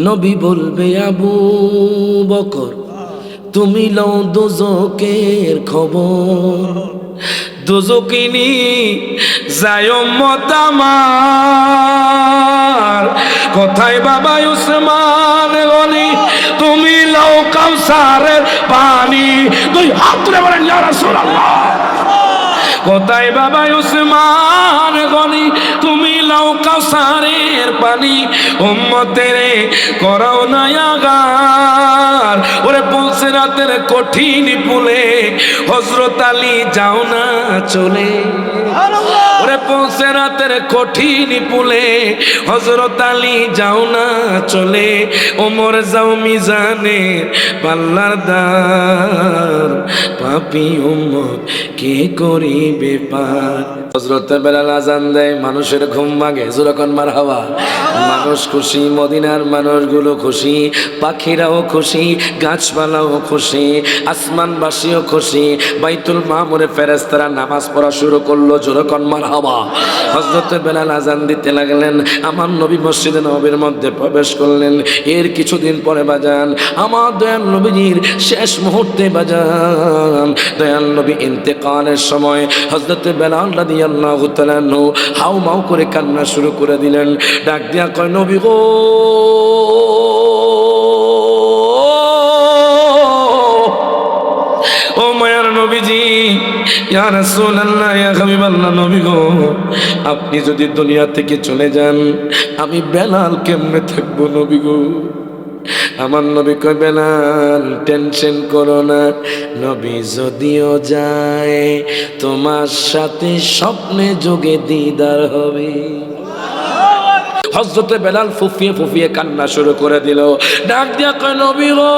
নবী বলবে আবু বকর তুমি লও দোজকের খবর, দোজকিনি যায় উম্মত আমার। কোথায় বাবা উসমান গনি তুমি লও কাউসারের পানি, দুই হাত তুলে বলেন ইয়া রাসূলুল্লাহ। কোথায় বাবা উসমান গনি তুমি লও কাউসারের পানি, উম্মতের করাও না আগার। ওরে পৌঁছে রাতের কঠিন পুলে হযরত আলী যাও না চলে, ওরে পৌঁছে রাতের কঠিন পুলে হযরত আলী যাও না চলে। ওমর যাও মিজানে পাল্লার দার, পাপী উম্মত কে করিবে পার। হযরত বেলাল আযান দেয়, মানুষের ঘুম ভাঙে, যখন মারহাবা। মানুষ খুশি, মদিনার মানুষগুলো খুশি, পাখিরাও খুশি, গাছপালাও খুশি, আসমানবাসীও খুশি। বাইতুল মামুরে ফেরেশতারা নামাজ পড়া শুরু করলো, যখন মারহাবা। হযরত বেলাল আযান দিতে লাগলেন, আমার নবী মসজিদে নববীর মধ্যে প্রবেশ করলেন। এর কিছুদিন পরে বাজান আমার দয়াল নবীজির শেষ মুহূর্তে বাজান দয়াল নবী ইন্তেকালের সময় হযরত বেলাল রাদিয়াল্লাহু তাআলা আনহু হাউমাউ করে কান্না শুরু করে দিলেন। ডাক দিয়া কয়, নবী গো, ও মায়ার নবীজি, ইয়া রাসূলুল্লাহ, ইয়া হাবিবাল্লাহ, নবী গো, আপনি যদি দুনিয়া থেকে চলে যান আমি বেলাল কেমনে থাকবো নবী গো। আমার নবী কয়, বেলাল টেনশন করো না, নবী যদিও যায় তোমার সাথে স্বপ্নে যোগে দিদার হবে। হযরত বেলাল ফুফিয়ে ফুফিয়ে কান্না শুরু করে দিল। ডাক দিয়া কয়, নবী গো,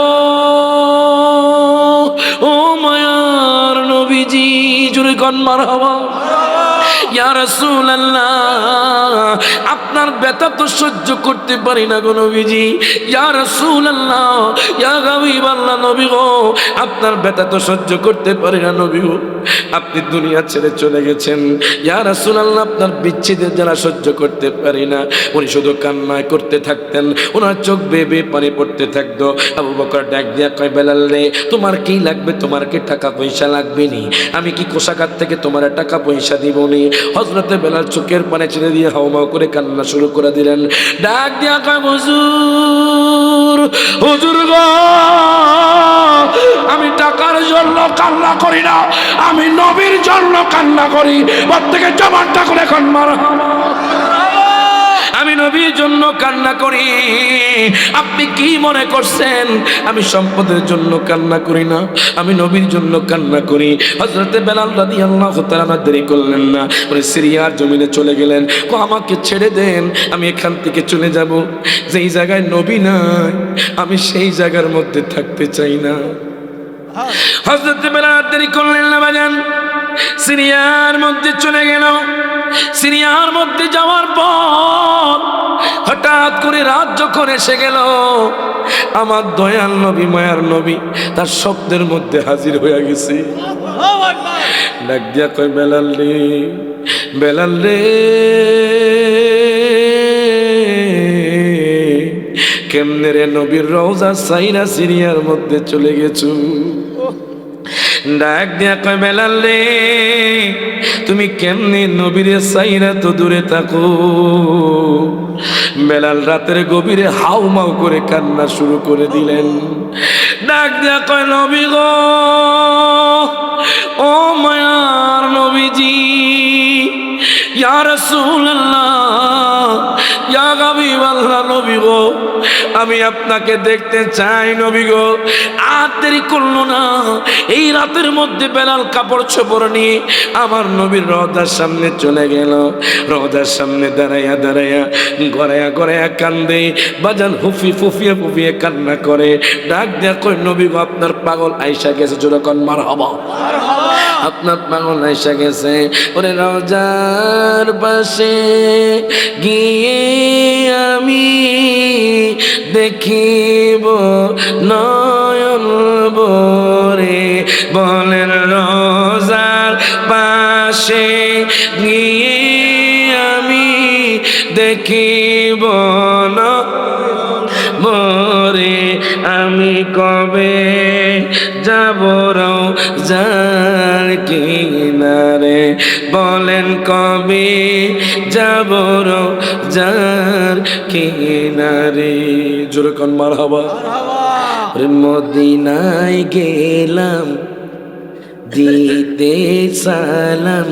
ও মায়ার নবীজি, জোরে কোন মারহাবা। ইয়া রাসূলুল্লাহ, আপনার ব্যথা তো সহ্য করতে পারি না গো নবীজি। ইয়া রাসূলুল্লাহ, ইয়া হাবিবাল্লাহ, নবী গো, আপনার ব্যথা তো সহ্য করতে পারি না নবী গো। আপনি দুনিয়া ছেড়ে চলে গেছেন। ইয়া রাসূলুল্লাহ, আপনার বিচ্ছেদের জ্বালা সহ্য করতে পারি না। উনি শুধু কান্নায় করতে থাকতেন, ওনার চোখ বেয়ে বেয়ে পানি পড়তে থাকতো। আবু বকর ডাক দিয়া কয়, বেলাল রে, তোমার কি লাগবে? তোমার কি টাকা পয়সা লাগবে নি? আমি কি কোষাগার থেকে তোমার টাকা পয়সা দিব নি? হযরতে বেলাল চোখের পানি ছেড়ে দিয়ে হাউমাউ করে কান্না শুরু করে দিলেন। ডাক দিয়া কয়, হুজুর, হুজুর গো, আমি টাকার জন্য কান্না করি না, আমি নবীর জন্য কান্না করি। প্রত্যেকে জবানটা করে এখন মারহাবা। আমি নবীর জন্য কান্না করি। আপনি কি মনে করছেন আমি সম্পদের জন্য কান্না করি না? আমি নবীর জন্য কান্না করি। হযরতে বেলাল রাদিয়াল্লাহু তাআলা দেরি করলেন না, উনি সিরিয়ার জমিনে চলে গেলেন। আমাকে ছেড়ে দেন, আমি এখান থেকে চলে যাব। যেই জায়গায় নবী নাই আমি সেই জায়গার মধ্যে থাকতে চাই না। হযরতে বেলাল দেরি করলেন না বাজান, সিরিয়ার মধ্যে চলে গেল। সিরিয়ার মধ্যে যাওয়ার পর হঠাৎ করে রাত যখন এসে গেল, আমার দয়াল নবী, মায়ার নবী তার স্বপ্নের মধ্যে হাজির হয়ে গেছে। ডাক দিয়া কয়, বেলাল রে, বেলাল রে, কেমনে রে নবীর রওজা সাইরা সিরিয়ার মধ্যে চলে গেছো? ডাক দিয়া কয়, বেলাল রে, তুমি কেমনে নবীরে সাইরা তো দূরে থাকো? বেলাল রাতের গভীরে হাউমাউ করে কান্না শুরু করে দিলেন। ডাক দিয়া কয়, নবী গো, ও মায়ার নবীজি, ইয়া রাসূলুল্লাহ, ইয়া হাবিবাল্লাহ, নবী গো, আমি আপনাকে দেখতে চাই নবী গো। আর দেরি করলো না, এই রাতের মধ্যে বেলাল কাপড় চোপড় নিয়ে আমার নবীর রওজার সামনে চলে গেল। রওজার সামনে দাঁড়াইয়া দাঁড়াইয়া গড়াইয়া গড়াইয়া কান্দে বাজান, হুফি ফুফিয়ে ফুফিয়ে কান্না করে। ডাক দেয়া কই, নবী গো, আপনার পাগল আইসা গেছে। যখন মারহাবা, আপনার পাগল আইসা গেছে। ওরে রওজার পাশে গিয়ে আমি দেখিব নয়ন ভরে, বলেন রওজার পাশে গিয়ে আমি দেখিব মোরে আমি কবে যাব রওজার কিনারে, বলেন কবে যাব রওজার কিনারে। জোরে কোন মারহাবা। মদিনায় গেলাম দিতে সালাম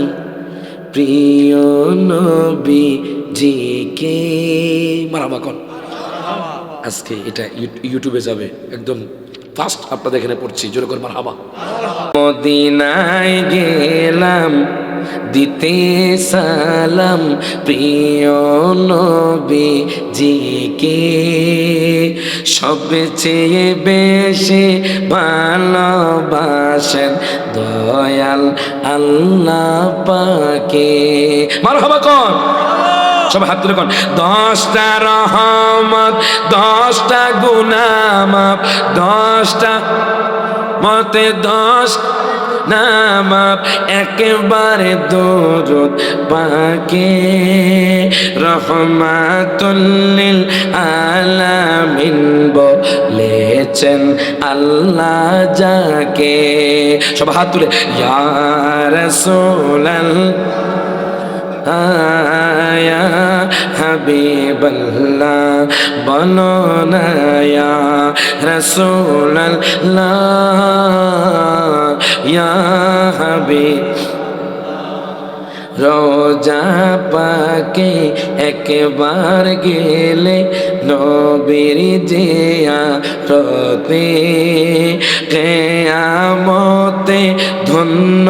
প্রিয় নবীজিকে। মারহাবা কোন। আজকে এটা ইউটিউবে যাবে, একদম ফার্স্ট আপনাদের এখানে পড়ছি। জোরে করে মারহাবা। মদিনায় গেলাম দিতে সালাম প্রিয় নবীজিকে, সবচেয়ে বেশি ভালোবাসেন দয়াল আল্লাহ পাকে। মারহাবা কোন। সব হাত তুলে কোন। 10টা রহমত 10টা গুনাহ মাফ, 10টা মতে 10 নামাপ, একেবারে দরুদ পাকে রহমাতুল লিল আলামিন বলেছেন আল্লাহ যাকে। সব হাত তুলে ইয়া রাসূলাল্লাহ ইয়া হাবিবাল্লাহ বলো না ইয়া রাসূলাল্লাহ ইয়া হাবিব। রোজা পাকে একবার গেলে নবীর জিয়ারতে, কিয়ামতে ধন্য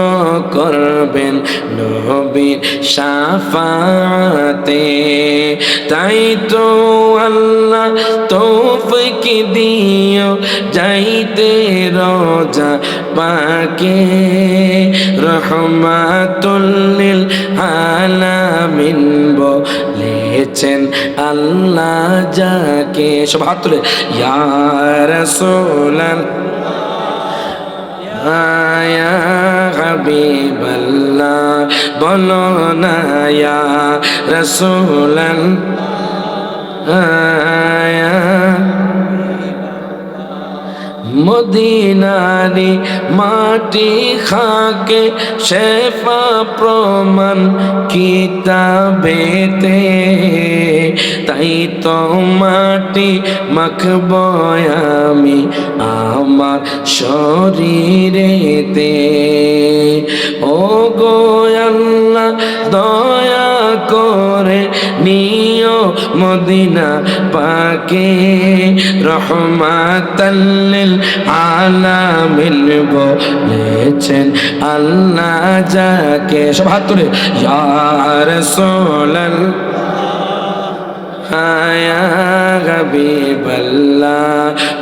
করবেন নবীর শাফাতে। তাই তো আল্লাহ তৌফিক দিও যাইতে রোজা পাকে রহমাতুল লিল আলামিন বলেছেন আল্লাহ যাকে। সব হাত তুলে ইয়া রাসূলাল্লাহ ইয়া হাবিবাল্লাহ বলো না ইয়া রাসূলাল্লাহ। মদিনারি মাটি খাকে শেফা প্রমাণ কিতাবেতে, তাই তো মাটি মাখব আমি আমার শরীরেতে। ও গো আল্লাহ দয়া করে নিও মদিনা পাকে রহমাতাল লিল আলামিন বলেছেন আল্লাহ যাকে। সব হাত তুলে ইয়া রাসূলাল্লাহ ইয়া হাবিবাল্লাহ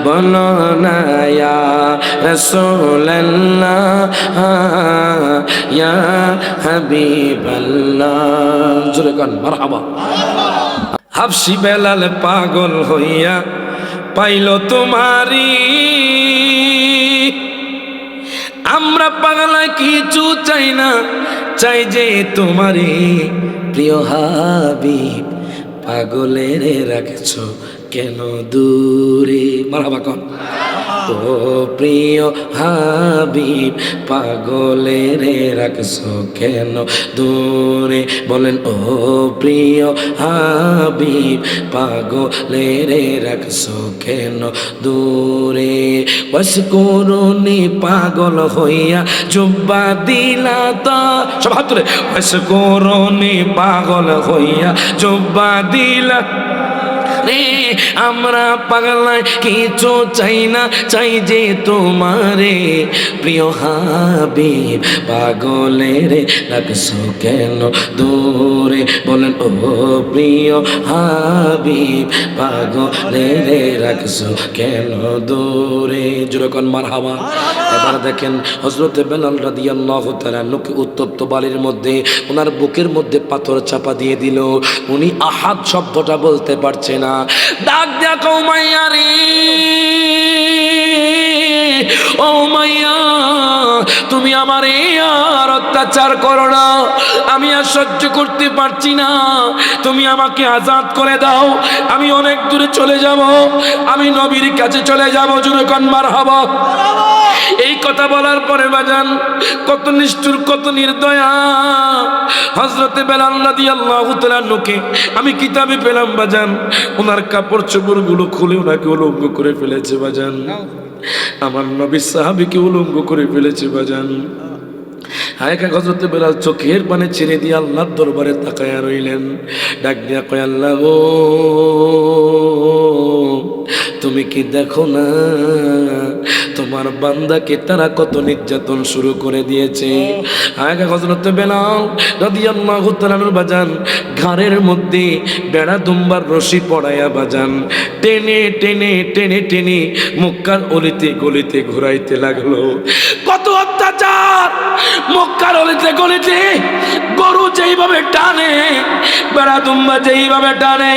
বলো না ইয়া রাসূলাল্লাহ ইয়া হাবিবাল্লাহ। জোরে কান মারহাবা। হাবশি বেলাল পাগল হইয়া পাইল তোমারি, আমরা পাগলা কিছু চাই না, চাই যে তোমারি প্রিয় হাবিব। পাগলের রাখছো কেন দূরে। মারহাবা কোন। ও প্রিয় হাবিব পাগলের রাখছো কেন দূরে, বলেন ও প্রিয় হাবিব পাগলের রাখছো কেন দূরে। বস করুনি পাগল হইয়া জুব্বা দিলা তা। সব হাত তুলে বস করুনি পাগল হইয়া জুব্বা দিলা রে। আমরা পাগলায় কিছু চাই না, চাই যে তোমারে প্রিয় হাবিব পাগলের রাখছো কেন দূরে, বলেন ও প্রিয় হাবিব পাগলের রাখছো কেন দূরে। যেরকম মারহাবা। এবার দেখেন হযরত বেলাল রাদিয়াল্লাহু তাআলা আনহু উত্তপ্ত বালির মধ্যে ওনার বুকের মধ্যে পাথর চাপা দিয়ে দিল। উনি আহাদ শব্দটা বলতে পারছে না। ডাক দেখো মাইয়া রে, ও মাইয়া তুমি আমার আর অত্যাচার অত্যাচার করো না, আমি আর সহ্য করতে পারছি না, তুমি আমাকে আজাদ করে দাও, আমি অনেক দূরে চলে যাব, আমি নবীর কাছে চলে যাব। জোরে কোন মারহাবা। এই কথা বলার পরে বাজান কত নিষ্ঠুর, কত নির্দয়া হযরতে বেলাল রাদিয়াল্লাহু তাআলা নুকে আমি কিতাবে পেলাম বাজান, ওনার কাপড় চোপড় গুলো খুলে ওনাকে উলঙ্গ করে ফেলেছে বাজান, আমার নবী সাহাবীকে উলঙ্গ করে ফেলেছে বাজান। হায় কা হযরতে বেলাল চোখের পানি ছেড়ে দিয়ে আল্লাহর দরবারে তাকায়া রইলেন, ডাক দিয়া কয় আল্লাহ গো, তুমি কি দেখো না তোমার বান্দাকে তারা কত নির্যাতন শুরু করে দিয়েছে। আগে হযরত বেলাল রাদিয়াল্লাহু তাআলা বাজান ঘাড়ের মধ্যে বেড়া দুম্বার রশি পড়ায়া বাজান টেনে টেনে টেনে টেনে মক্কার অলিতে গলিতে ঘুরাইতে লাগলো। কত অত্যাচার! মক্কার অলিতে গলিতে গরু যেইভাবে টানে, বেড়া দুম্বা যেইভাবে টানে,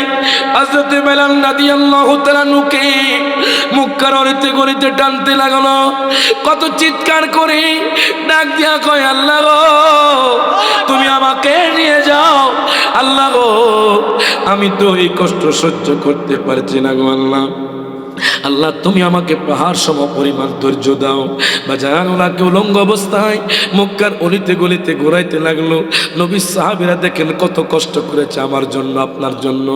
হযরত বেলাল রাদিয়াল্লাহু তাআলা নুকে মক্কার অলিতে গলিতে টানতে লাগলো। কত চিৎকার করে ডাক দিয়া কয় আল্লাহ গো, তুমি আমাকে নিয়ে যাও, আল্লাহ গো, আমি তো এই কষ্ট সহ্য করতে পারছি না গো আল্লাহ, আল্লাহ তুমি আমাকে পাহাড় সম পরিমাণ ধৈর্য দাও। বাজান ওনাকে উলঙ্গ অবস্থায় মক্কার অলিতে গলিতে ঘোরাইতে লাগলো। নবী সাহাবীরা দেখেন কত কষ্ট করেছে আমার জন্য, আপনার জন্য।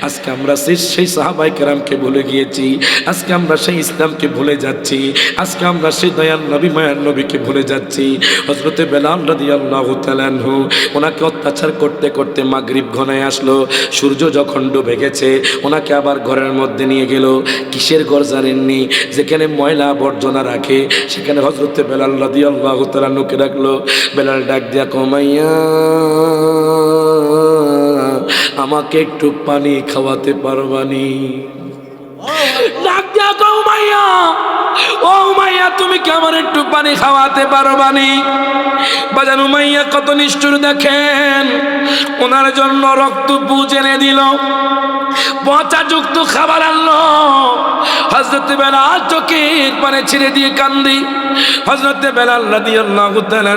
আজকে আমরা সেই সাহাবায়ে কেরামকে ভুলে গিয়েছি, আজকে আমরা সেই ইসলামকে ভুলে যাচ্ছি, আজকে আমরা সেই দয়াল নবী মায়ার নবীকে ভুলে যাচ্ছি। হযরতে বেলাল রাদিয়াল্লাহু তাআলা আনহু ওনাকে অত্যাচার করতে করতে মাগরিব ঘনায় আসলো, সূর্য যখন ডুবে গেছে ওনাকে আবার ঘরের মধ্যে নিয়ে গেল। কিসের ঘর জানেননি? যেখানে ময়লা আবর্জনা রাখে সেখানে হযরতে বেলাল রাদিয়াল্লাহু তাআলা নুকে রাখলো। বেলাল ডাক দিয়া কমাইয়া আমাকে একটু পানি খাওয়াতে পারবানি? ডাক দিয়া কমাইয়া, ও উমাইয়া তুমি কি আমার একটু পানি খাওয়াতে পারবানি? বাজান উমাইয়া কত নিষ্ঠুর দেখেন, ওনার জন্য রক্ত পুজ এনে দিল, পচাযুক্ত খাবার আনলো। হযরতে বেলাল চোখের পানি ছেড়ে দিয়ে কান্দি। হযরতে বেলাল রাদিয়াল্লাহু তাআলা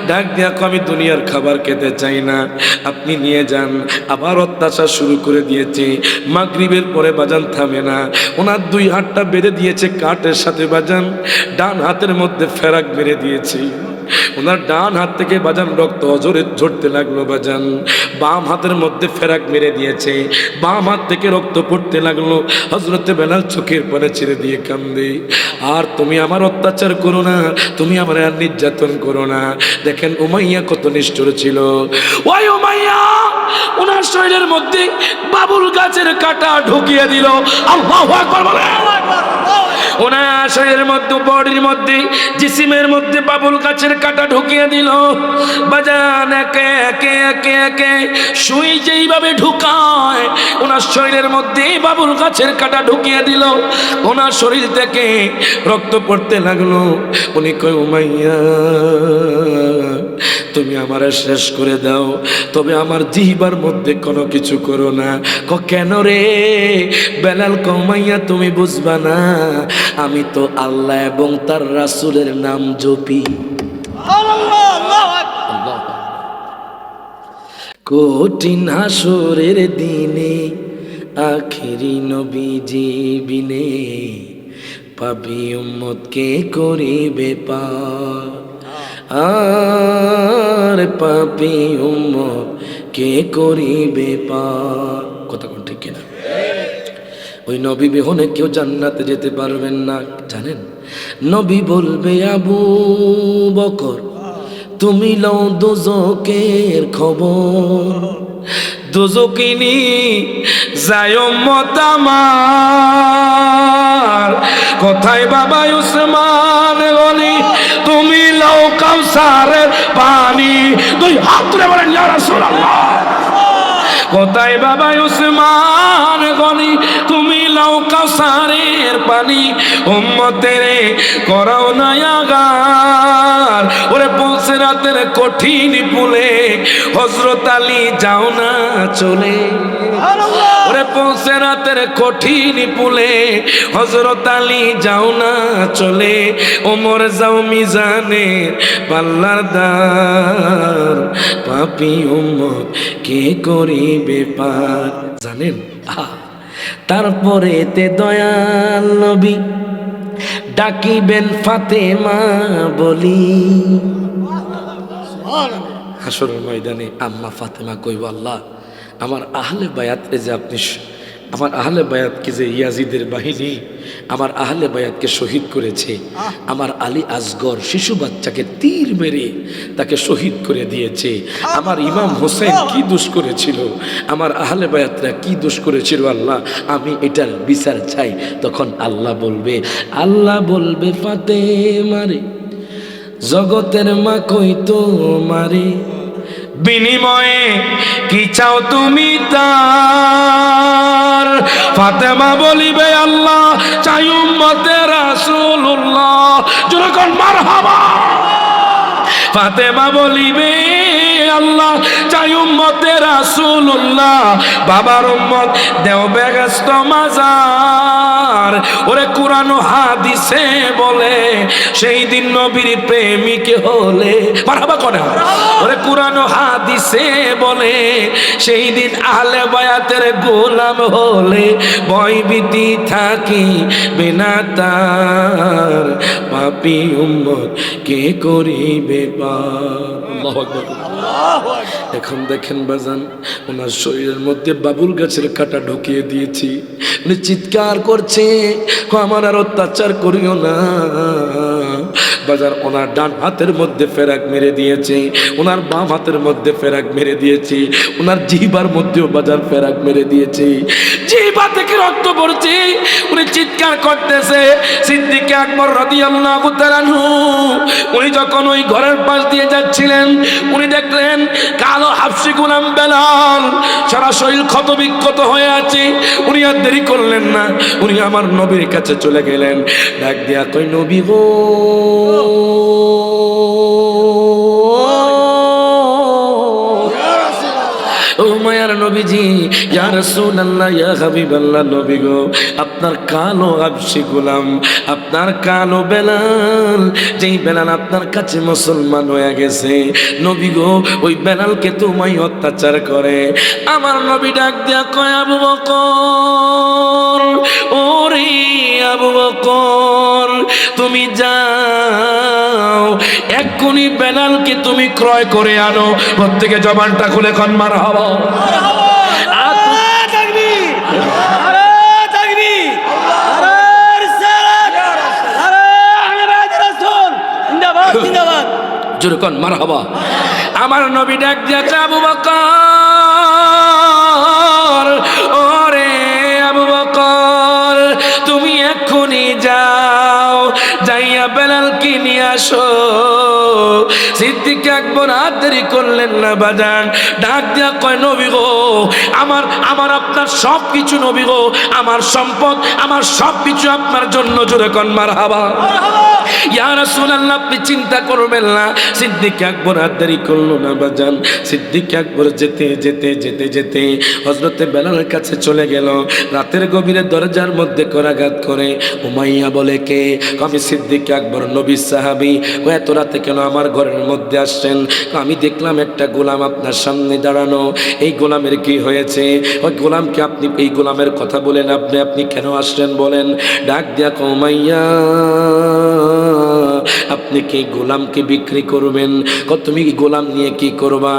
ডাক দিয়া আমি দুনিয়ার খাবার খেতে চাই না, আপনি নিয়ে যান। আবার অত্যাচার শুরু করে দিয়েছে। মাগরিবের পরে বাজান থামে না, ওনার দুই হাতটা বেঁধে দিয়েছে কাঠের সাথে বাজান, ডান হাতের মধ্যে ফেরাক মেরে দিয়েছে। ওনার ডান হাত থেকে বাজান রক্ত অজরে ঝরতে লাগলো বাজান, বাম হাতের মধ্যে ফেরাক মেরে দিয়েছে, বাম হাত থেকে রক্ত পড়তে লাগলো। হযরতে বেলাল চোখের পানি ছেড়ে দিয়ে কান্দে, আর তুমি আমার অত্যাচার করো না, তুমি আমার আর নির্যাতন করো না। দেখেন উমাইয়া কত নিষ্ঠুর ছিল। ওই উমাইয়া ওনার শরীরের মধ্যে বাবুল গাছের কাঁটা ঢুকিয়ে দিল। আল্লাহু আকবার বলে। ওনার শরীরের মধ্যে, বডির মধ্যে, জিসিমের মধ্যে বাবুল গাছের কাঁটা ঢুকিয়ে দিল। বাজান একে একে একে একে সুই যেইভাবে ঢুকায় ওনার শরীরের মধ্যে বাবুল গাছের কাঁটা ঢুকিয়ে দিল। ওনার শরীর থেকে রক্ত পড়তে লাগলো। উনি কই উমাইয়া তুমি আমার শেষ করে দাও, তবে আমার জিহ্বার মধ্যে কোনো কিছু করো না। কেন রে বেলাল? উমাইয়া তুমি বুঝবা না, আমি তো আল্লাহ এবং তার রাসূলের নাম জপি। কঠিন হাসরের দিনে আখিরি নবীজি বিনে পাবি উম্মত কে করিবে পার, আর পাপি উম্মত কে করিবে পার। কথা কোন ঠিক কিনা? ওই নবী বিহনে কেউ জান্নাতে যেতে পারবেন না। জানেন নবী বলবে আবু বকর তুমি লও দোজকের খবর, দোজকিনি যায় উম্মত আমার। কোথায় বাবা উসমান গনি তুমি লও কাউসারের পানি? দুই হাত তুলে বলেন ইয়া রাসূলুল্লাহ। কোথায় বাবা উসমান গনি তুমি লও কাউসারের পানি? উম্মতের করাও না আগার, ওরে পৌঁছে রাতের কঠিন পুলে হযরত আলী যাও না চলে। ওরে পৌঁছে রাতের কঠিন পুলে হযরত আলী যাও না চলে, ওমর যাও মিজানে পাল্লার দার, পাপী উম্মত কে করিবে পার। জানেন তারপরে তে দয়াল নবী ডাকিবেন ফাতেমা বলি। হাসরের ময়দানে আম্মা ফাতেমা কইব, আল্লাহ আমার আহলে বায়াতকে যে আপনি, আমার আহলে বায়াতকে যে ইয়াজিদের বাহিনী আমার আহলে বায়াতকে শহীদ করেছে, আমার আলী আসগর শিশু বাচ্চাকে তীর মেরে তাকে শহীদ করে দিয়েছে, আমার ইমাম হোসেন কি দোষ করেছিল, আমার আহলে বায়াতরা কি দোষ করেছিল, আল্লাহ আমি এটার বিচার চাই। তখন আল্লাহ বলবে ফাতেমারে জগতের মা কই তোমারে, বিনিময়ে কি চাও তুমি তার। ফাতেমা বলিবে আল্লাহ চাই উম্মতে রাসূলুল্লাহ, যখন মারহাবা। ফাতেমা বলিবে আল্লাহ চাই উম্মতে রাসূলুল্লাহ, বাবার উম্মত দেও বেহেশত মাজার। ওরে কুরআন ও হাদিসে বলে সেই দিন নবীর প্রেমিক হলে মারহাবা করে। ওরে কুরআন ও হাদিসে বলে সেই দিন আহলে বায়াতের গোলাম হলে ভয়ভীতি থাকি বিনা তার, পাপী উম্মত কে করিবে পার। আল্লাহু আকবার। এখন দেখেন বাজান, ওনার শরীরের মধ্যে বাবুল গাছের কাঁটা ঢুকিয়ে দিয়েছি, উনি চিৎকার করছে আমার আর অত্যাচার করিও না। বাজার ওনার ডান হাতের মধ্যে ফেরাক মেরে দিয়েছে, ওনার বাম হাতের মধ্যে ফেরাক মেরে দিয়েছে, ওনার জিহ্বার মধ্যেও বাজার ফেরাক মেরে দিয়েছে, জিহ্বা থেকে রক্ত পড়ছে, উনি চিৎকার করতেছে। সিদ্দিক আকবর রাদিয়াল্লাহু তাআলা আনহু উনি যখন ওই ঘরের পাশ দিয়ে যাচ্ছিলেন, উনি দেখলেন কালো হাবশী গোলাম বেলাল সারা শরীর ক্ষত বিক্ষত হয়ে আছে। উনি আর দেরি করলেন না, উনি আমার নবীর কাছে চলে গেলেন, ডাক দিয়া কই নবী গো, ও মায়ার নবীজি, ইয়া রাসূলুল্লাহ, ইয়া হাবিবাল্লাহ, নবী গো আপনার কালো হাবশী গোলাম, আপনার কালো বেলাল, যেই বেলাল আপনার কাছে মুসলমান হয়ে গেছে, নবী গো ওই বেলালকে তোমায় অত্যাচার করে। আমার নবী ডাক দিয়া কয় আবু বকর, ওরে আবু বকর তুমি যাও এক্ষুনি বেলালকে তুমি ক্রয় করে আনো। প্রত্যেকে জবানটা খুলে কোন মারহাবা। জোরকন মারহাবা। আমার নবী ডাক দিয়েছে আবু বকর, ওরে আবু বকর তুমি এক্ষুনি যাও, যাইয়া বেলালকে নিয়ে আসো। সিদ্দিক আকবর আর দেরি করলেন না বাজান, ডাক দিয়া কয় নবী গো আমার আপনার সব কিছু, নবী গো আমার সম্পদ, আমার সব কিছু আপনার জন্য। জোরে কোন মারহাবা। ইয়া রাসূলুল্লাহ আপনি চিন্তা করবেন না। সিদ্দিক আকবর আর দেরি করলো না বাজান, সিদ্দিক আকবর যেতে যেতে যেতে যেতে হযরতে বেলালের কাছে চলে গেল। রাতের গভীরে দরজার মধ্যে করাঘাত করে উমাইয়া বলে কে? আমি সিদ্দিক আকবর নবীর সাহাবী। ও এত রাতে কেন আমার ঘরের মধ্যে আসছেন? আমি দেখলাম একটা গোলাম আপনার সামনে দাঁড়ানো, এই গোলামের কি হয়েছে? ওই গোলামকে আপনি, এই গোলামের কথা বলেন আপনি কেন আসলেন বলেন। ডাক দিয়া উমাইয়া আপনি কি গোলামকে বিক্রি করবেন? তুমি গোলাম নিয়ে কি করবা?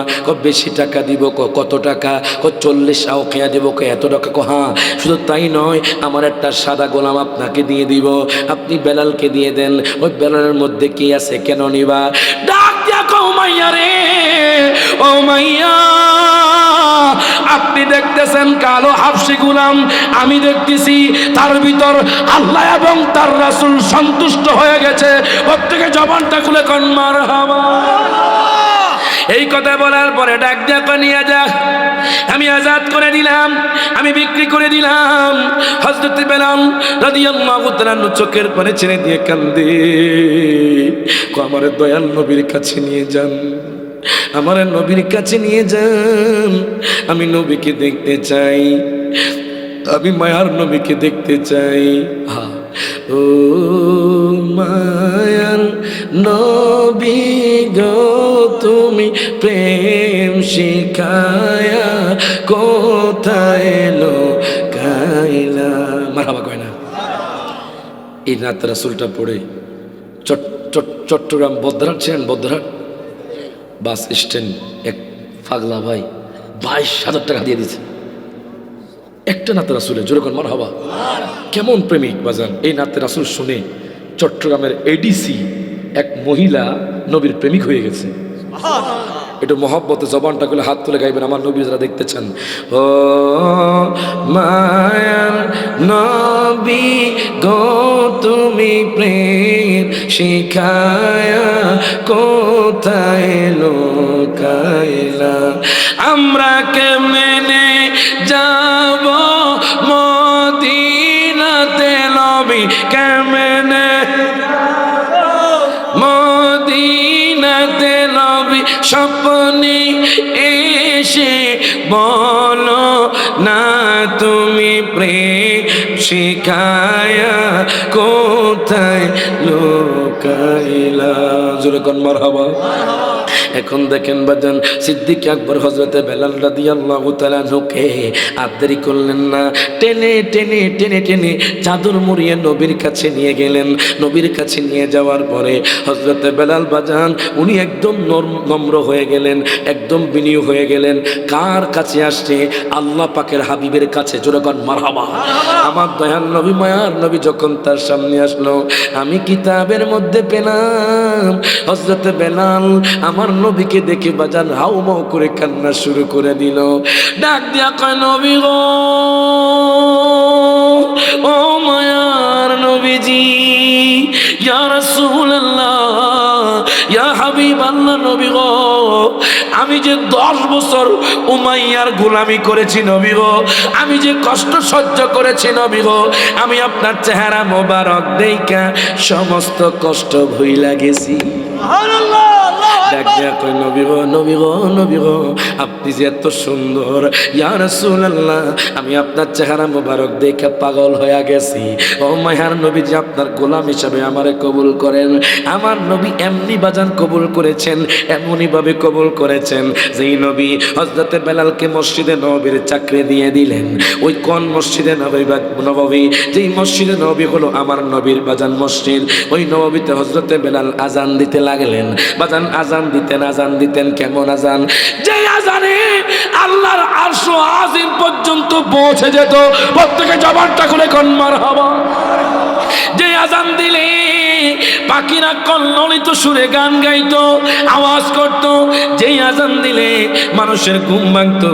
বেশি টাকা দিব। কত টাকা? 40 আউকিয়া দিব। এত টাকা? হ্যাঁ। শুধু তাই নয়, আমার একটা সাদা গোলাম আপনাকে দিয়ে দিব, আপনি বেলালকে দিয়ে দেন। ওই বেলালের মধ্যে কি আছে, কেন নিবা? ডাক দিয়া উমাইয়া রে, ও উমাইয়া আপনি দেখতেছেন কালো হাবশী গোলাম, আমি দেখতেছি তার ভিতর আল্লাহ এবং তার রাসূল সন্তুষ্ট হয়ে গেছে। প্রত্যেকে জবানটা খুলে কোন মারহাবা। এই কথা বলার পরে ডাক দিয়া নিয়ে যা, আমি আজাদ করে দিলাম, আমি বিক্রি করে দিলাম। হযরত বেলাল রাদিয়াল্লাহু তাআলা চোখের পানি ছেড়ে দিয়ে কান্দে, আমার দয়াল নবীর কাছে নিয়ে যান, আমার নবীর কাছে নিয়ে যান, আমি নবীকে দেখতে চাই। আমি মায়ার নবীকে দেখতে চাই। ও মায়ার নবী গো তুমি প্রেম শিখায়া কোথায় লুকাইলা। মারহাবা কয় না? এই নাত রাসূলটা পড়ে চট্টগ্রাম বদ্রহাট ছিলেন, বদ্রহাট বাস স্ট্যান্ড এক পাগলা ভাই 22,000 টাকা দিয়ে দিচ্ছে একটা নাতে রাসূলের। জোরে কোন মারহাবা। কেমন প্রেমিক বাজান! এই নাতে রাসূল শুনে চট্টগ্রামের এডিসি এক মহিলা নবীর প্রেমিক হয়ে গেছে। একটু মহব্বতে জবানটা খুলে হাত তুলে গাইবেন আমার নবী যারা দেখতে চান। ও মায়ার নবী গো তুমি প্রেম শিখায়া কোথায় লুকাইলা। আমরা কেমনে যাব মদিনাতে নবী, কেমনে মদিনাতে নবী স্বপ্নে এসে বলো না তুমি প্রেম শিখায়া কোথায় লুকাইলা। জোরে কোন মারহাবা। এখন দেখেন বাজান, সিদ্দিক আকবর হযরতে বেলাল রাদিয়াল্লাহু তাআলা নুকে আর দেরি করলেন না, টেনে টেনে টেনে টেনে চাদর মুড়িয়ে নবীর কাছে নিয়ে গেলেন। নবীর কাছে নিয়ে যাওয়ার পরে হযরতে বেলাল বাজান উনি একদম নম্র হয়ে গেলেন, একদম বিনয়ী হয়ে গেলেন। কার কাছে আসছে? আল্লাহ পাকের হাবিবের কাছে। জোরে কোন মারহাবা। আমার দয়াল নবী মায়ার নবী যখন তার সামনে আসলো, আমি কিতাবের মধ্যে পেলাম হযরতে বেলাল আমার নবীকে দেখে বাজান হাউমাউ করে কান্না শুরু করে দিল। ডাক দিয়া কয়, নবী গো, ও মায়ার নবীজি, ইয়া রাসূলুল্লাহ, ইয়া হাবিবাল্লাহ, নবী গো, আমি যে 10 বছর উমাইয়ার গোলামি করেছি নবী গো, আমি যে কষ্ট সহ্য করেছি নবী গো, আমি আপনার চেহারা মোবারক দেইখা সমস্ত কষ্ট ভুইলা গেছি। সুবহানাল্লাহ। ডাক দিয়া কই, নবী গো, নবী গো, নবী গো, আপনি যে এত সুন্দর, ইয়া রাসূলুল্লাহ, আমি আপনার চেহারা মোবারক দেখে পাগল হয়ে গেছি। ও মায়ার নবী, যে আপনার গোলাম হিসাবে আমারে কবুল করেন। আমার নবী এমনি বাজান কবুল করেছেন, এমনই ভাবে কবুল করেছেন যেই নবী হযরতে বেলালকে মসজিদে নববীর চাকরি দিয়ে দিলেন। ওই কোন মসজিদে নববী? যেই মসজিদে নববী হলো আমার নবীর বাজান মসজিদ, ওই নববীতে হযরতে বেলাল আজান দিতে লাগলেন। বাজান আজান দিতেন কেমন আজান? যে আজানে আল্লাহর আরশ আজিম পর্যন্ত পৌঁছে যেত। প্রত্যেকে জবানটা খুলে কোন মারহাবা। যে আজান দিলে পাখিরা কল্লোলিত সুরে গান গাইতো, আওয়াজ করত। যেই আজান দিলে মানুষের ঘুম ভাঙতো।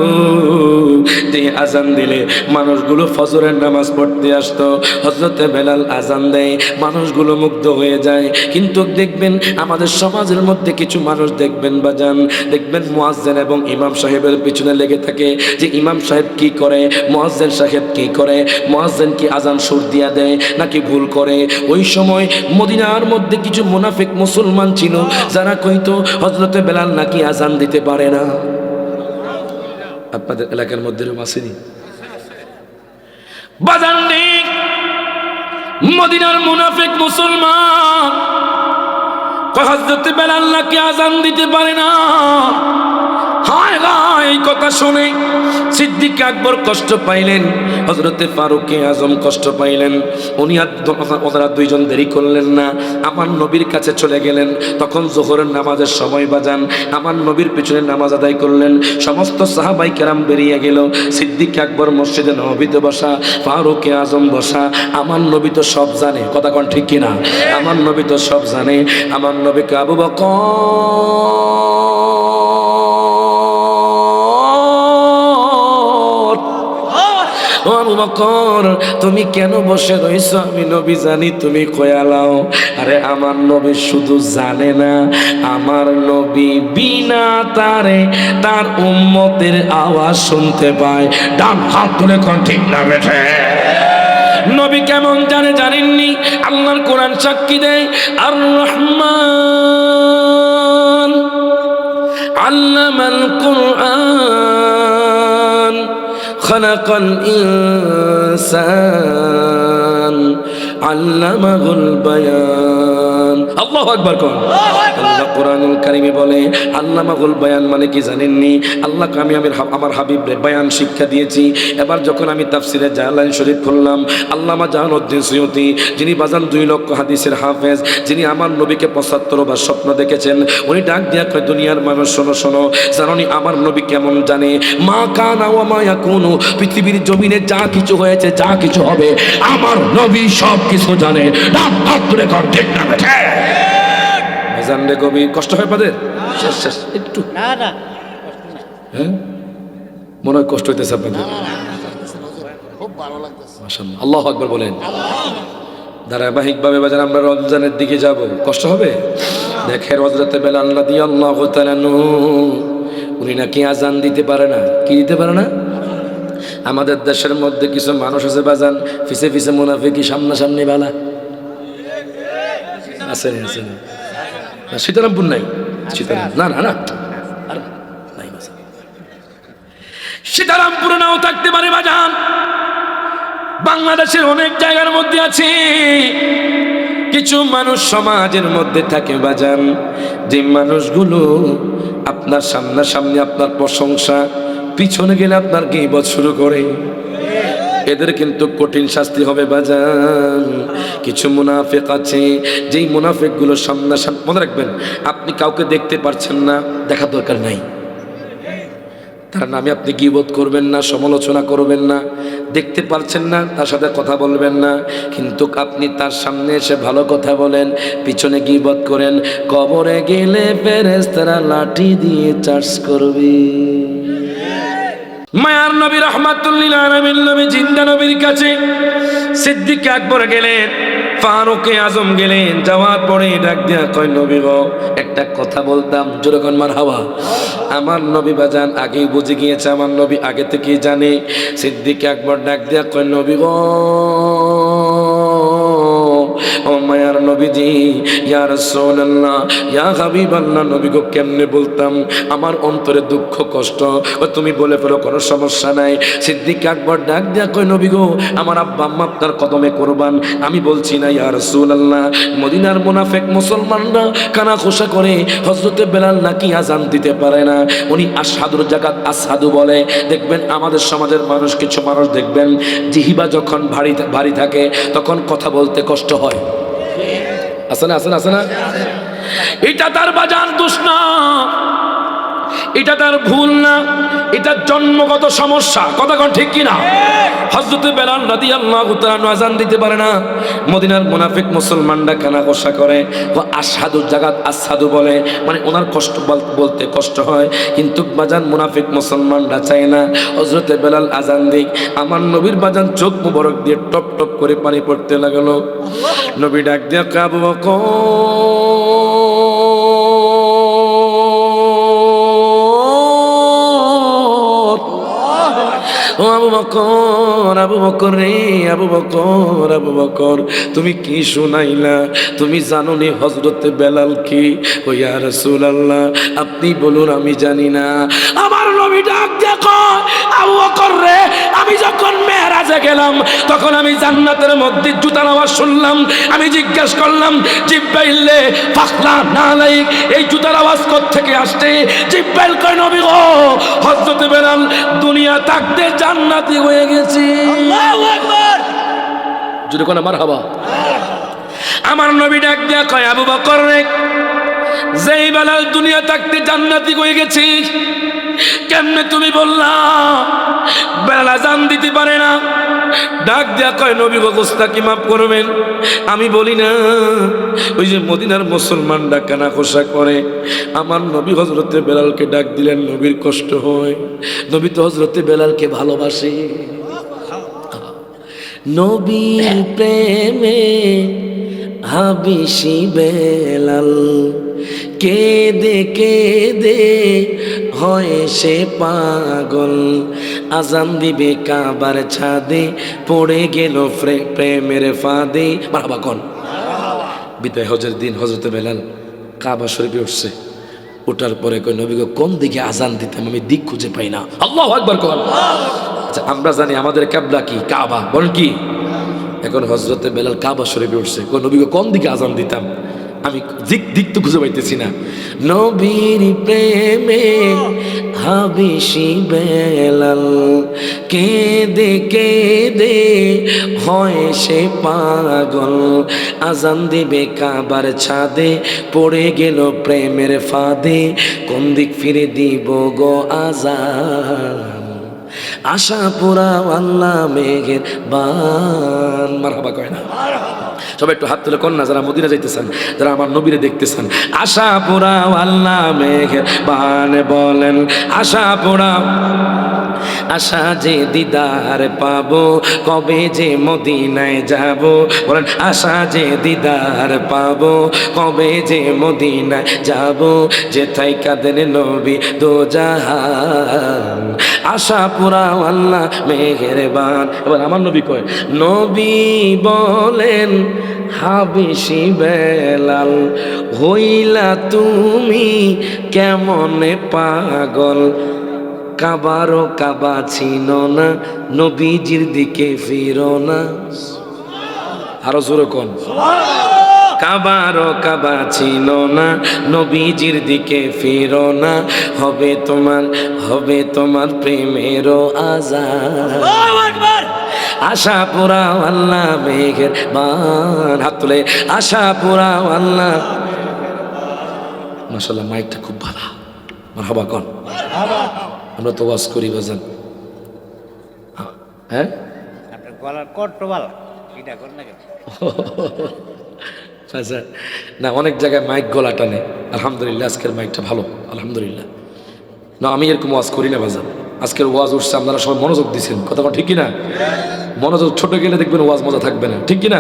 যেই আজান দিলে মানুষগুলো ফজরের নামাজ পড়তে আসতো। হযরতে বেলাল আজান দেয়, মানুষগুলো মুগ্ধ হয়ে যায়। কিন্তু দেখবেন আমাদের সমাজের মধ্যে কিছু মানুষ দেখবেন বাজান, দেখবেন মুয়াজ্জিন এবং ইমাম সাহেবের পিছনে লেগে থাকে যে ইমাম সাহেব কি করে, মুয়াজ্জিন সাহেব কি করে, মুয়াজ্জিন কি আজান সুর দিয়া দেয় নাকি ভুল করে। ওই সময় মদিনার মধ্যে কিছু মুনাফিক মুসলমান ছিল যারা কইতো হযরতে বেলাল নাকি আজান দিতে পারে না। আপনাদের এলাকার মধ্যে আসেনি বাজান? ঠিক মদিনার মুনাফিক মুসলমান হযরতে বেলাল নাকি আজান দিতে পারে না। হায় হায়, এই কথা শুনে সিদ্দিক আকবর কষ্ট পাইলেন, হযরতে ফারুক আজম কষ্ট পাইলেন। ওনারা দুইজন দেরি করলেন না, আমার নবীর কাছে চলে গেলেন। তখন যোহরের নামাজের সময় বাজান, আমার নবীর পিছনে নামাজ আদায় করলেন। সমস্ত সাহাবাই কেরাম বেরিয়ে গেল। সিদ্দিক আকবর মসজিদে নববীতে বসা, ফারুক আজম বসা। আমার নবী তো সব জানে, কথা কোন ঠিক কিনা? আমার নবী তো সব জানে। আমার নবীকে আবু বকর, তুমি কেন বসে রইছো? আমি নবী জানি তুমি কয়ালাও। আরে আমার নবী শুধু জানে না, আমার নবী বিনা তারে তার উম্মতের আওয়াজ শুনতে পায়। ডান হাত তুলে কোন ঠিক না বেঠে? নবী কেমন জানে জানেননি? আল্লাহর কোরআন সাক্ষী দেয়, আর রহমান আল্লামাল কুরআন খালাকাল ইনসান আল্লামাহুল বায়ান। আল্লাহু আকবার কোন। আল্লাহ কোরআনুল কারীমে বলে আল্লামাহুল বায়ান মানে কি জানেননি? আল্লাহকে আমি আমার হাবিবরে বায়ান শিক্ষা দিয়েছি। এবার যখন আমি তাফসিরে জালালাইন শরীফ খুললাম, আল্লামা জালালউদ্দিন সুয়ুতী, যিনি বাজান 2 লক্ষ হাদিসের হাফেজ, যিনি আমার নবীকে 75 বার স্বপ্ন দেখেছেন, উনি ডাক দিয়া কয়, দুনিয়ার মানুষ শোনো শোনো, জানোনি আমার নবী কেমন জানে? মা কানা ওয়া মা ইয়াকুনু, পৃথিবীর জমিনে যা কিছু হয়েছে, যা কিছু হবে, আমার নবী সব কিছু জানে। ডাক হাত তুলে কর, ঠিক না বেঠে? জানলে কবি কষ্ট হয় পাদের? শেষ শেষ একটু না না হ্যাঁ, মনে হয় কষ্ট হইতেছে আপনাদের। খুব ভালো লাগতেছে। মাশাআল্লাহ, আল্লাহু আকবার বলেন। ধারাবাহিকভাবে বাজার আমরা রমজানের দিকে যাব, কষ্ট হবে। দেখেন হযরতে বেলাল রাদিয়াল্লাহু তাআলা আনহু, উনি নাকি আজান দিতে পারে না। কি দিতে পারে না? আমাদের দেশের মধ্যে কিছু মানুষ আছে বাজান, পিছে পিছে মুনাফিকি, সামনাসামনি বালা আছে না? আছে না? সীতারামপুর নাই, সীতারাম না না না আর নাই বাজান। সীতারামপুরে নাও থাকতে পারে বাজান, বাংলাদেশের অনেক জায়গার মধ্যে আছে। কিছু মানুষ সমাজের মধ্যে থাকে বাজান, যে মানুষগুলো আপনার সামনাসামনি আপনার প্রশংসা, পিছনে গেলে আপনার গীবত শুরু করে। এদের কিন্তু কঠিন শাস্তি হবে বাজান। কিছু মুনাফিক আছে, যেই মুনাফিকগুলো সামনাসামনি, মনে রাখবেন, আপনি কাউকে দেখতে পারছেন না, দেখার দরকার নাই। তার নামে আপনি গীবত করবেন না, সমালোচনা করবেন না। দেখতে পারছেন না, তার সাথে কথা বলবেন না, কিন্তু আপনি তার সামনে এসে ভালো কথা বলেন, পিছনে গীবত করেন। কবরে গেলে ফেরেশতারা লাঠি দিয়ে চার্জ করবে। মায়ার নবী রাহমাতুল লিল আলামিন নবী জিন্দা নবীর কাছে সিদ্দিক আকবর গেলেন, ফারুক আজম গেলেন। যাওয়ার পরে ডাক দিয়া কয়, নবী গো, একটা কথা বলতাম, জোরে কোন মারহাবা। আমার নবী বাজান আগেই বুঝে গিয়েছে, আমার নবী আগে থেকেই জানে। সিদ্দিক আকবর ডাক দিয়া কয়, নবী গো, ও মায়ার নবীজি, ইয়া রাসূলুল্লাহ, ইয়া হাবিবাল্লাহ, নবী গো, কেমনে বলতাম? আমার অন্তরে দুঃখ কষ্ট, ও তুমি বলে ফেলো, কোনো সমস্যা নাই। সিদ্দিক আকবর ডাক দিয়া কয়, নবী গো, আমার আব্বা আম্মা আপনার কদমে কুরবান, আমি বলছি না ইয়া রাসূলুল্লাহ। মদিনার মুনাফিক মুসলমানরা কানা খোসা করে হযরতে বেলাল নাকি আজান দিতে পারে না, উনি আশহাদুর জাকাত আশহাদু বলে। দেখবেন আমাদের সমাজের মানুষ, কিছু মানুষ দেখবেন জিহিবা যখন ভারী থাকে তখন কথা বলতে কষ্ট হয়। আছে না? আছে না? আছে না? এটা তার বাজান দোষ না, এটা তার ভুল না, এটা জন্মগত সমস্যা। কথা কোন ঠিক কিনা? হযরতে বেলাল রাদিয়াল্লাহু তাআলা আযান দিতে পারে না, মদিনার মুনাফিক মুসলমানরা কানা কষা করে, ও আশহাদু জাকাত আশহাদু বলে, মানে ওনার কষ্ট বলতে কষ্ট হয়। কিন্তু বাজান মুনাফিক মুসলমানরা চায় না হযরতে বেলাল আযান দিক। আমার নবীর বাজান চোখ মুবারক দিয়ে টপ টপ করে পানি পড়তে লাগলো। নবী ডাক দিয়া কয়, আবু বকর, ও আবু বকর, আবু বকর রে, আবু বকর, আবু বকর, তুমি কি শুনাইলা? তুমি জানো নি হযরতে বেলাল কি? ও ইয়া রাসূলুল্লাহ, আপনি বলুন, আমি জানি না। আমার নবী ডাক দিয়া কয়, আবু বকর রে, আমি যখন মেরাজে গেলাম তখন আমি জান্নাতের মধ্যে জুতার আওয়াজ শুনলাম। আমি জিজ্ঞেস করলাম, জিব্রাইল রে, ফাখলা নালাইক, এই জুতার আওয়াজ কোত্থেকে আসছে? জিব্রাইল কয়, নবী গো, হযরতে বেলাল দুনিয়া থাকতে জান্নাতি হয়ে গেছে। আল্লাহু আকবার, যদি কোন মারহাবা। আমার নবী ডাক দিয়া কয়, আবু বকর রে, যেই বেলাল দুনিয়া থাকতে জান্নাতি হয়ে গেছে, কেমনে তুমি বললা? বেলাল আযান দিতে পারে না। ডাক দিয়া কয়, নবী গো, গোস্তাকি মাফ করবেন, আমি বলি না। ওই যে মদিনার মুসলমানরা কানা খোসা করে, আমার নবী হযরতে বেলালকে ডাক দিলেন, নবীর কষ্ট হয়। নবী তো হযরতে বেলালকে ভালোবাসে। নবীর প্রেমে হাবিশি বেলাল, কেঁদে কেঁদে হয় সে পাগল। আজান দিবে কাবার ছাদে, পড়ে গেল প্রেমের ফাঁদে। মারহাবা কোন। বিদায় হজের দিন হযরতে বেলাল কাবা শরীফে উঠছে। ওঠার পরে কই, নবী গো, কোন দিকে আজান দিতাম, আমি দিক খুঁজে পাই না। আল্লাহু আকবার কোন। আচ্ছা, আমরা জানি আমাদের কিবলা কি? কাবা। বলেন কি? এখন হযরতে বেলাল কাবা শরীফে উঠছে, নবী কোন দিকে আজান দিতাম? আমি দিক তো খুঁজে পাইতেছি না। নবীর প্রেমে হাবিশি বেলাল কেঁদে কেঁদে হয় সে পাগল, আজান দিবে কাবার ছাদে, পড়ে গেল প্রেমের ফাঁদে, কোন দিক ফিরে দিব গো আজান, আশা পুরা আল্লাহ মেঘের বান। মারহাবা কয় না? সবাই একটু হাত তুলে কন্যা যারা মদিনা যাইতেছেন, যারা আমার নবীরে দেখতেছেন, আশা পুরা আল্লাহ মেঘের বান বলেন, আশা পুরা, আশা যে দিদার পাবো, কবে যে মদিনায় যাব, বলেন আশা যে দিদার পাবো, কবে যে মদিনায় যাব, যেথায় কাঁদেন নবী দো জাহান, আশা পুরা আল্লাহ মেহেরবান। এবার আমার নবী কয়, নবী বলেন হাবিশি বেলাল হইলা তুমি কেমনে পাগল, কাবারও কাবা ছিল না, নবীজির দিকে ফিরো না। আরো জোরে কোন? কাবারও কাবা ছিল না, নবীজির দিকে ফিরো না, হবে তোমার প্রেমেরও আজান, আশা পুরা আল্লাহ মেঘের বান। হাত তুলে আশা পুরা আল্লাহ। মাশাআল্লাহ, মাইকটা খুব ভালো। মারহাবা কোন? আমরা তো ওয়াজ করি বাজান। হ্যাঁ, আপনার গলার কণ্ঠ ভালো, এটা কর না কেন? আচ্ছা, না অনেক জায়গায় মাইক গলা টানে, আলহামদুলিল্লাহ আজকের মাইকটা ভালো, আলহামদুলিল্লাহ। না আমি এরকম ওয়াজ করি না বাজান, আজকের ওয়াজ উঠছে, আপনারা সবাই মনোযোগ দিচ্ছেন, কথা ঠিক কিনা? মনোযোগ ছোট গেলে দেখবেন ওয়াজ মজা থাকবে না, ঠিক কিনা?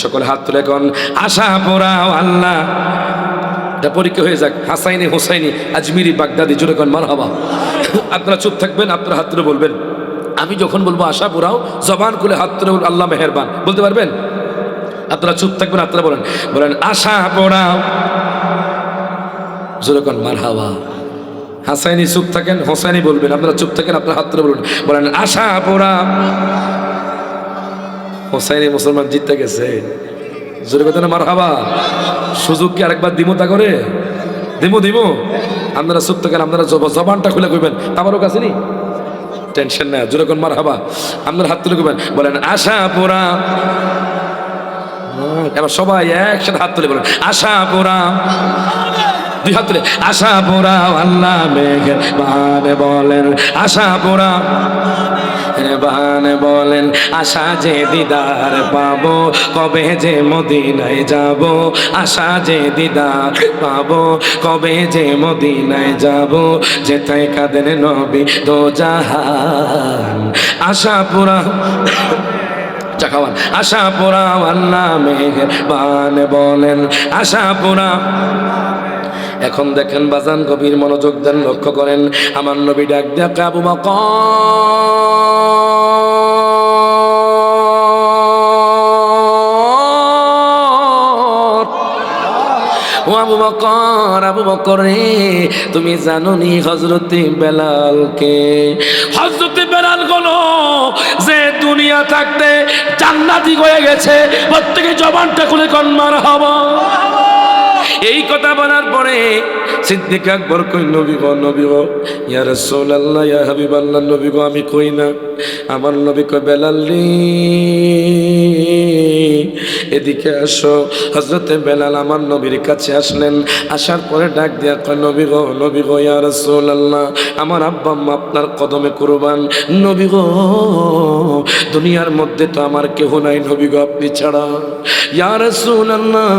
সকলে হাত তুলে এখন আশা পোড়া আল্লাহ। এটা পরীক্ষা হয়ে যাক, হাসাইনি হোসাইনি আজমিরি বাগদাদি, জোরে কোন মারহাবা। আপনারা চুপ থাকবেন, আপনারা হাত তুলে বলবেন, আমি যখন বলবো আশা পোড়াও, জবান খুলে হাত তুলে বলুন আল্লাহ মেহেরবান, বলতে পারবেন? আপনারা চুপ থাকবেন, আপনারা বলেন আশা পোড়াও, জোরে কোন মারহাবা। হাসাইনি চুপ থাকেন, হোসাইনি বলবেন, আপনারা চুপ থাকেন, আপনারা হাত তুলে বলেন আশা পোড়া। হোসাইনি মুসলমান জিততে গেছে, জোরে কথা না মারহাবা। সুযোগ কি আরেকবার দিমো? তা করে দিমো। আপনারা চুপ থাকেন, আপনারা জবানটা খুলে কইবেন, আমারও কাছে নি টেনশন না, জোরে কোন মারহাবা। আপনারা হাত তুলে কইবেন, বলেন আশা পোড়া। এবার সবাই একসাথে হাত তুলে বলেন আশা পোড়া, দুই হাত তুলে আশা পোড়া আল্লাহ মেঘের বানে বলেন, আশা পোড়া বানে বলেন, আশা যে দিদার পাবো, কবে যে মদিনায় যাব, আশা যে দিদার পাবো, কবে যে মদিনায় যাব, যেথায় কাঁদেন নবী দো জাহান, আশা পোড়া চাকাওয়ান, আশা পোড়া আল্লাহ মেঘের বানে বলেন, আশা পোড়া। এখন দেখেন বাজান, গভীর মনোযোগ দেন, লক্ষ্য করেন, আমার নবী ডাক দেয়া আবু বকর, ও আবু বকর, আবু বকর রে, তুমি জানো নি হযরতে বেলালকে? হযরতে বেলাল হলো যে দুনিয়া থাকতে জান্নাতি হয়ে গেছে। প্রত্যেকে জবানটা খুলে কোন মারহাবা। এই কথা বলার পরে সিদ্দিক আকবর কই, নবী গো ইয়া রাসূলুল্লাহ, ইয়া হাবিবাল্লাহ, নবী গো আমি কই না। আমার নবী কই, বেলাল রে এদিকে আসো। হযরতে বেলাল আমার নবীর কাছে আসলেন, আসার পরে ডাক দিয়া কয়, নবী গো ইয়া রাসূলুল্লাহ, আমার আব্বা আম্মা আপনার কদমে কুরবান। নবী গো দুনিয়ার মধ্যে তো আমার কেহ নাই নবী গো আপনি ছাড়া। ইয়া রাসূলুল্লাহ,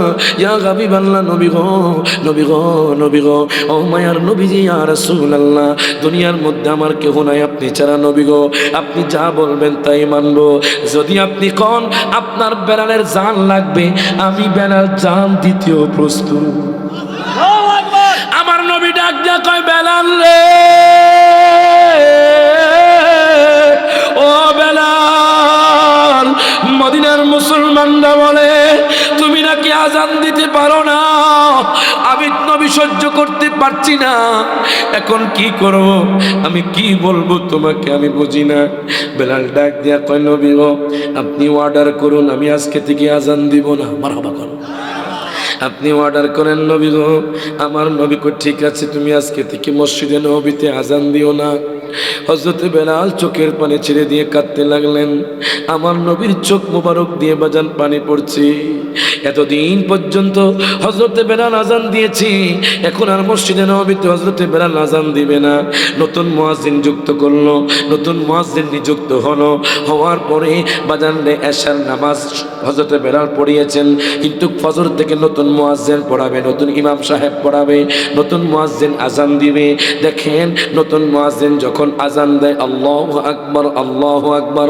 ইয়া হাবিবাল্লাহ, নবী গো ও মায়ার নবীজি, ইয়া রাসূলুল্লাহ, দুনিয়ার মধ্যে আমার কেহ নাই আপনি ছাড়া। নবী গো আপনি যা বলবেন তাই মানবো। যদি আপনি কোন আপনার বেলালের জান লাগবে, আমি বেলাল জান দিতেও প্রস্তুত। আমার নবী ডাক দিয়া কয়, বেলাল রে, ও বেলাল, মদিনার মুসলমানরা বলে তুমি নাকি আজান দিতে পারো না, আমি নবী সহ্য করতে পারছি না, এখন কি করব, আমি কি বলবো তোমাকে আমি বুঝি না। বেলাল ডাক দিয়া কয় নবী গো আপনি অর্ডার করুন, আমি আজকে থেকে আজান দিব না। মারহাবা করো, আপনি অর্ডার করেন নবী গো। আমার নবী কই ঠিক আছে তুমি আজকে থেকে মসজিদে নববীতে আজান দিও না। হযরত বেলাল চোখের পানি ছেড়ে দিয়ে কাঁদতে লাগলেন। আমার নবীর চোখ মোবারক দিয়ে বাজান পানি পড়ছে। এতদিন পর্যন্ত হযরত বেলাল আজান দিয়েছি, এখন আর মসজিদে নববীতে হযরত বেলাল আজান দিবে না। নতুন মুয়াজ্জিন যুক্ত করলো, নতুন মুয়াজ্জিন নিযুক্ত হলো। হওয়ার পরে বাজান রে এশার নামাজ হযরত বেলাল পড়িয়েছেন, কিন্তু ফজর থেকে নতুন মুয়াজ্জিন পড়াবে, নতুন ইমাম সাহেব পড়াবে, নতুন মুয়াজ্জিন আজান দিবে। দেখেন নতুন মুয়াজ্জিন যখন আজান দেয় আল্লাহু আকবার আল্লাহু আকবার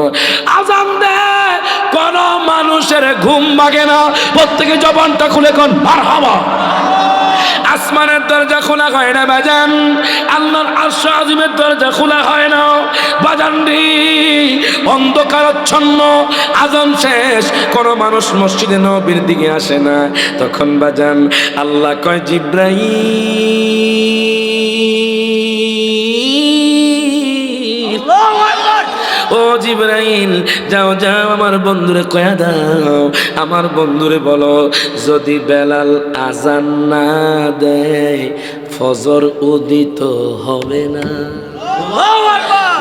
আজান দেয়, কোন মানুষের ঘুম ভাঙে না, প্রত্যেকে জবানটা খুলে কোন মারহাবা। আসমানের দরজা খোলা হয় না বাজান, আল্লাহর আরশ আজিমের দরজা খোলা হয় না বাজান রে। অন্ধকারাচ্ছন্ন আজান শেষ, কোন মানুষ মসজিদে নববীর দিকে আসে না। তখন বাজান আল্লাহ কয় জিবরাইল, ও জিবরাইল যাও যাও আমার বন্ধুরে কয়া দাও, আমার বন্ধুরে বলো যদি বেলাল আজান না দেয় ফজর উদিত হবে না।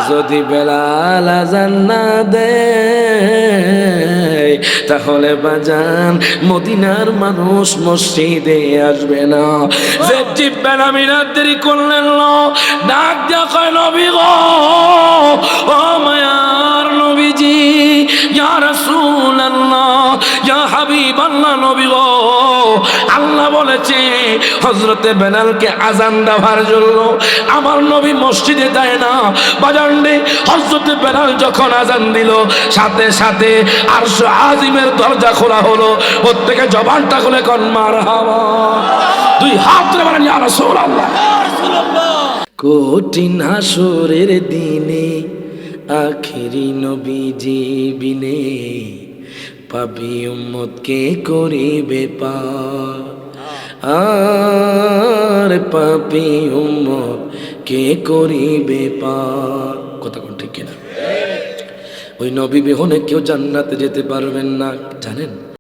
যদি বেলাল আজান না দেয় তাহলে বাজান মদিনার মানুষ মসজিদে আসবে না। যে জিব্বেন আমি দেরি করলেন না, ডাক দিয়া কয় নবী গো, ও মায়ার নবীজি, ইয়া রাসূলুল্লাহ, ইয়া হাবিবাল্লাহ, নবী গো আল্লাহ বলেছে হযরতে বেলালকে আজান দেওয়ার জন্য। আমার নবী মসজিদে যায় না বাজান রে। হযরতে বেলাল যখন আজান দিল সাথে সাথে আরশ আজিমের দরজা খোলা হলো। প্রত্যেকে জবানটা খুলে কোন মারহাবা, দুই হাত তুলে বলেন ইয়া রাসূলুল্লাহ। কঠিন হাসরের দিনে আখেরি নবীজি বিনে পাপী উম্মতকে করিবে পার, আর পাপী উম্মত কে করিবে পার। কথা কোন ঠিক কিনা? ওই নবী বিহনে কেউ জান্নাতে যেতে পারবেন না, জানেন?